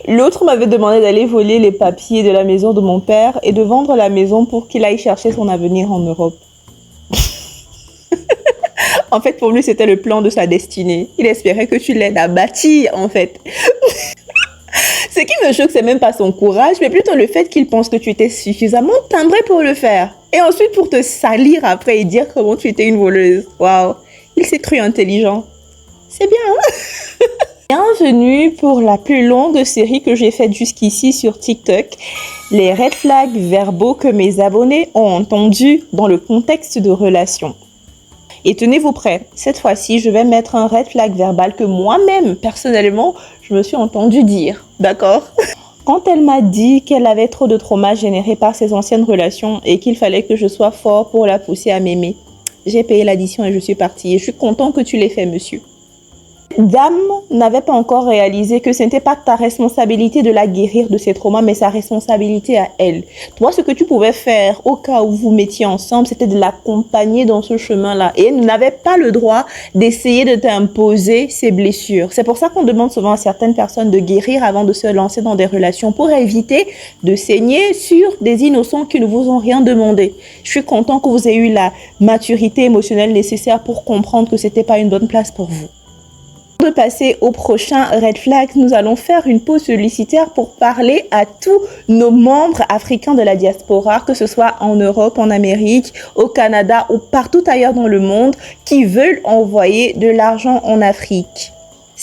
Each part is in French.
L'autre m'avait demandé d'aller voler les papiers de la maison de mon père et de vendre la maison pour qu'il aille chercher son avenir en Europe. En fait, pour lui, c'était le plan de sa destinée. Il espérait que tu l'aides à bâtir, en fait. Ce qui me choque, c'est même pas son courage, mais plutôt le fait qu'il pense que tu étais suffisamment timbré pour le faire. Et ensuite pour te salir après et dire comment tu étais une voleuse. Waouh, il s'est cru intelligent. C'est bien, hein? Bienvenue pour la plus longue série que j'ai faite jusqu'ici sur TikTok. Les red flags verbaux que mes abonnés ont entendus dans le contexte de relations. Et tenez-vous prêts, cette fois-ci, je vais mettre un red flag verbal que moi-même, personnellement, je me suis entendu dire. D'accord? Quand elle m'a dit qu'elle avait trop de traumas générés par ses anciennes relations et qu'il fallait que je sois fort pour la pousser à m'aimer, j'ai payé l'addition et je suis partie. Et je suis content que tu l'aies fait, monsieur. Dame n'avait pas encore réalisé que ce n'était pas ta responsabilité de la guérir de ses traumas, mais sa responsabilité à elle. Toi, ce que tu pouvais faire au cas où vous mettiez ensemble, c'était de l'accompagner dans ce chemin-là. Et elle n'avait pas le droit d'essayer de t'imposer ses blessures. C'est pour ça qu'on demande souvent à certaines personnes de guérir avant de se lancer dans des relations pour éviter de saigner sur des innocents qui ne vous ont rien demandé. Je suis content que vous ayez eu la maturité émotionnelle nécessaire pour comprendre que c'était pas une bonne place pour vous. De passer au prochain red flag, nous allons faire une pause publicitaire pour parler à tous nos membres africains de la diaspora, que ce soit en Europe, en Amérique, au Canada ou partout ailleurs dans le monde, qui veulent envoyer de l'argent en Afrique.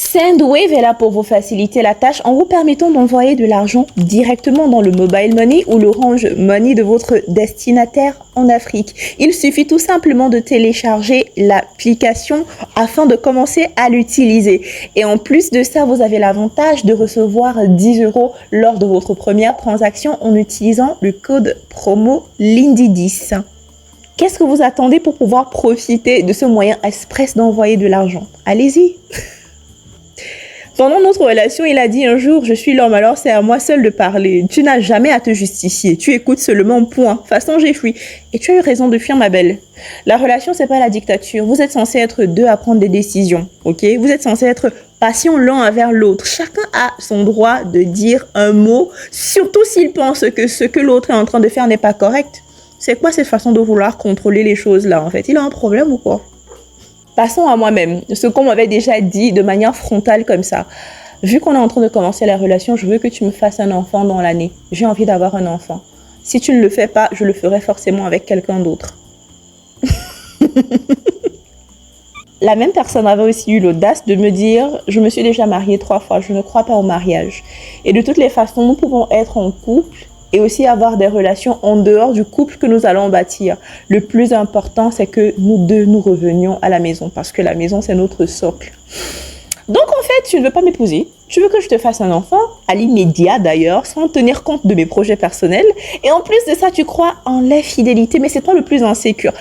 Sendwave est là pour vous faciliter la tâche en vous permettant d'envoyer de l'argent directement dans le mobile money ou l'orange money de votre destinataire en Afrique. Il suffit tout simplement de télécharger l'application afin de commencer à l'utiliser. Et en plus de ça, vous avez l'avantage de recevoir 10 € lors de votre première transaction en utilisant le code promo Lindy10. Qu'est-ce que vous attendez pour pouvoir profiter de ce moyen express d'envoyer de l'argent? Allez-y! Pendant notre relation, il a dit un jour, je suis l'homme, alors c'est à moi seul de parler. Tu n'as jamais à te justifier. Tu écoutes seulement, point. Façon, j'ai fui. Et tu as eu raison de fuir, ma belle. La relation, c'est pas la dictature. Vous êtes censés être deux à prendre des décisions, ok? Vous êtes censés être patients l'un envers l'autre. Chacun a son droit de dire un mot, surtout s'il pense que ce que l'autre est en train de faire n'est pas correct. C'est quoi cette façon de vouloir contrôler les choses là, en fait? Il a un problème ou quoi? Passons à moi-même, ce qu'on m'avait déjà dit de manière frontale comme ça. Vu qu'on est en train de commencer la relation, je veux que tu me fasses un enfant dans l'année. J'ai envie d'avoir un enfant. Si tu ne le fais pas, je le ferai forcément avec quelqu'un d'autre. La même personne avait aussi eu l'audace de me dire « Je me suis déjà mariée 3 fois, je ne crois pas au mariage. » Et de toutes les façons, nous pouvons être en couple et aussi avoir des relations en dehors du couple que nous allons bâtir. Le plus important, c'est que nous deux, nous revenions à la maison parce que la maison, c'est notre socle. Donc, en fait, tu ne veux pas m'épouser. Tu veux que je te fasse un enfant, à l'immédiat d'ailleurs, sans tenir compte de mes projets personnels. Et en plus de ça, tu crois en l'infidélité, mais c'est toi le plus insécure.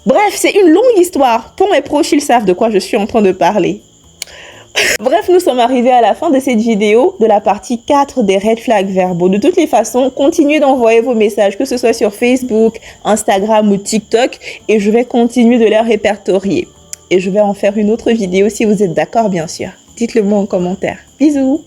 Bref, c'est une longue histoire. Pour mes proches, ils savent de quoi je suis en train de parler. Bref, nous sommes arrivés à la fin de cette vidéo de la partie 4 des red flags verbaux. De toutes les façons, continuez d'envoyer vos messages, que ce soit sur Facebook, Instagram ou TikTok, et je vais continuer de les répertorier. Et je vais en faire une autre vidéo si vous êtes d'accord, bien sûr. Dites-le moi en commentaire. Bisous!